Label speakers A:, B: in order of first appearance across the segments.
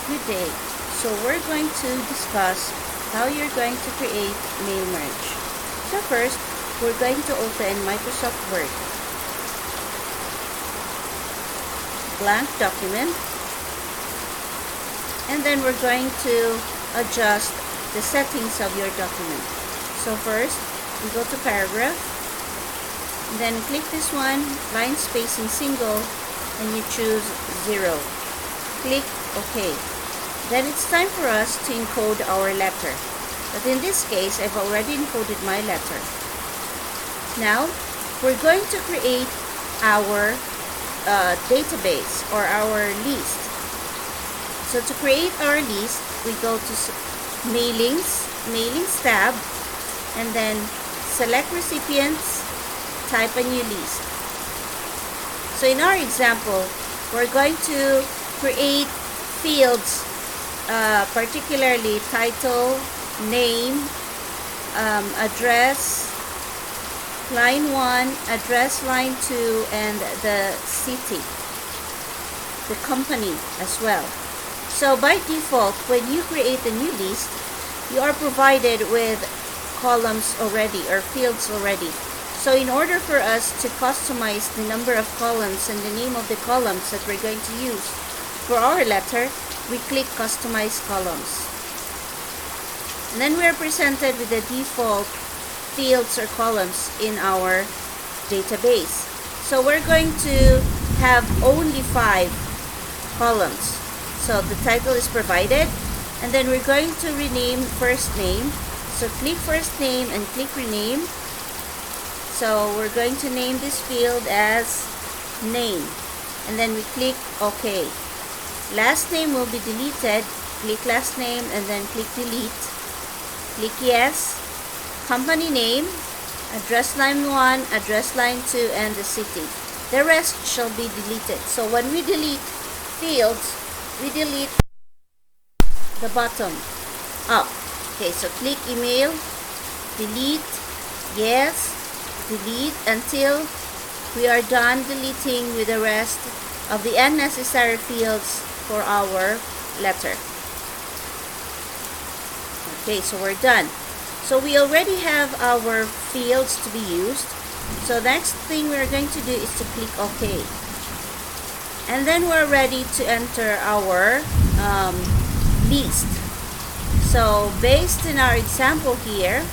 A: Good day. So we're going to discuss how you're going to create mail merge. So first, we're going to open Microsoft Word. Blank document. And then we're going to adjust the settings of your document. So first, we go to paragraph. And then click this one, line spacing single, and you choose 0. Click OK. Then it's time for us to encode our letter. But in this case, I've already encoded my letter. Now, we're going to create our database or our list. So to create our list, we go to Mailings tab, and then select Recipients, type a new list. So in our example, we're going to create fields, particularly title, name, address, line 1, address line 2, and the city, the company as well. So by default, when you create a new list, you are provided with columns already or fields already. So in order for us to customize the number of columns and the name of the columns that we're going to use for our letter, we click Customize Columns. And then we are presented with the default fields or columns in our database. So we're going to have only 5 columns. So the title is provided, and then we're going to rename first name. So click first name and click rename. So we're going to name this field as name, and then we click OK. Last name will be deleted. Click last name and then click delete. Click yes. Company name, address line 1, address line 2, and the city. The rest shall be deleted. So when we delete fields, we delete the bottom up. Okay, so click email, delete, yes, delete until we are done deleting with the rest of the unnecessary fields for our letter. Okay, so we're done. So we already have our fields to be used. So next thing we're going to do is to click OK. And then we're ready to enter our list. So based on our example here,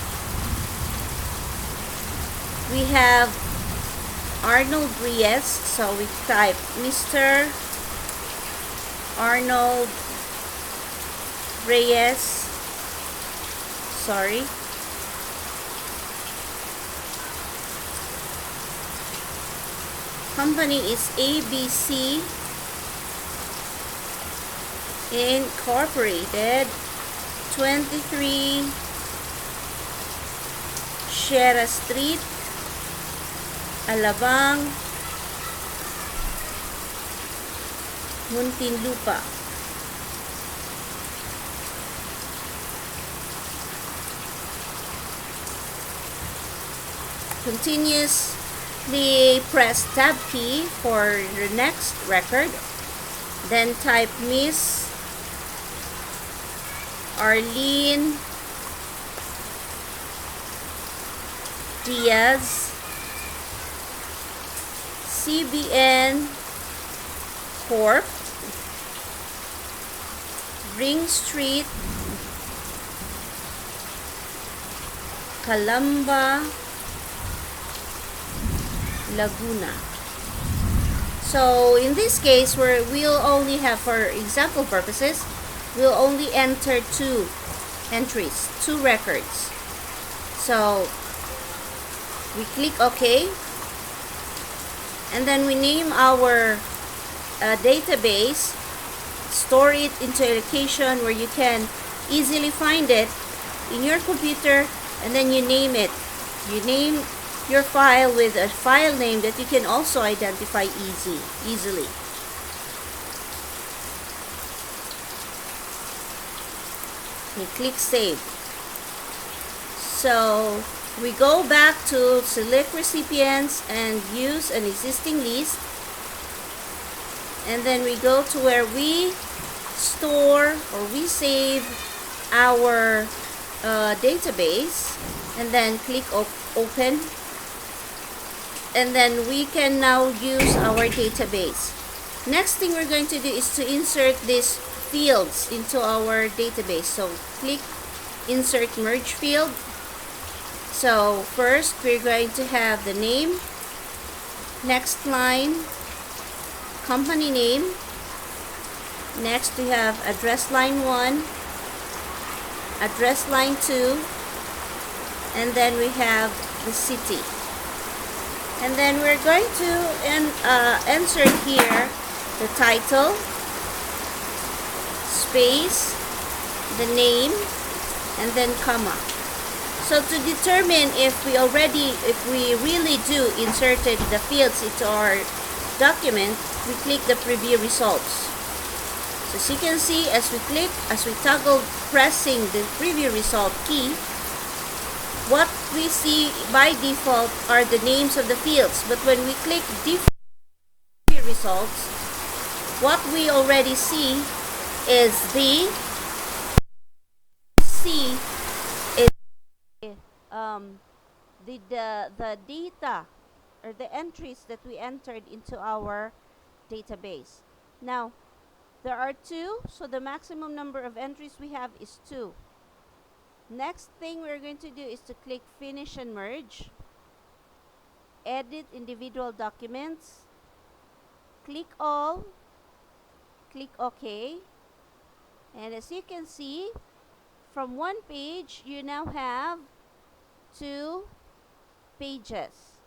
A: we have Arnold Reyes. So we type Mr. Arnold Reyes. Sorry. Company is ABC Incorporated, 23 Sierra Street, Alabang, Muntinlupa. Continuously press tab key for the next record, then type Miss Arlene Diaz, CBN Corp, Ring Street, Calamba, Laguna. So in this case, we'll only have, for example purposes, we'll only enter 2 entries, 2 records. So we click OK, and then we name our database, store it into a location where you can easily find it in your computer, and then you name it. You name your file with a file name that you can also identify easily. You click save. So we go back to select recipients and use an existing list, and then we go to where we store or we save our database, and then click open, and then we can now use our database. Next thing we're going to do is to insert these fields into our database. So click insert merge field. So first we're going to have the name, next line company name, next we have address line 1, address line 2, and then we have the city. And then we're going to insert here the title, space, the name, and then comma. So to determine if we really do inserted the fields into our document, we click the preview results. So as you can see, as we toggle pressing the preview result key, what we see by default are the names of the fields. But when we click default results, what we already see is the data or the entries that we entered into our database. Now, there are 2, so the maximum number of entries we have is 2. Next thing we're going to do is to click finish and merge, edit individual documents, click all, click OK, and as you can see, from one page you now have 2 pages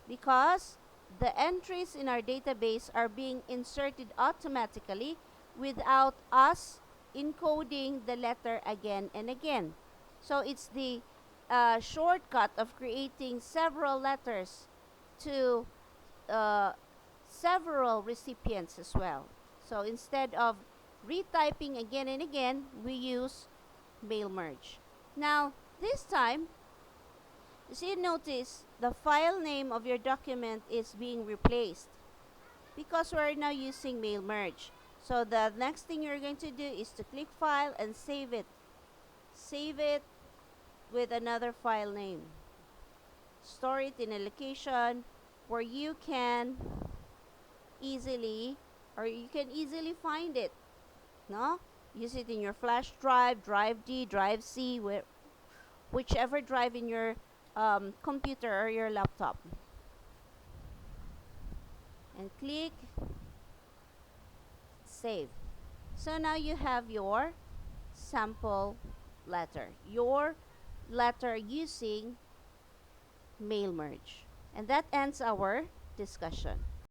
A: because the entries in our database are being inserted automatically without us encoding the letter again and again. So it's the shortcut of creating several letters to several recipients as well. So instead of retyping again and again, we use mail merge. Now, this time, as you notice, the file name of your document is being replaced because we're now using mail merge. So the next thing you're going to do is to click file and save it. Save it with another file name. Store it in a location where you can easily find it. No? Use it in your flash drive, drive D, drive C, whichever drive in your computer or your laptop. And click save. So now you have your sample letter, your letter using mail merge. And that ends our discussion.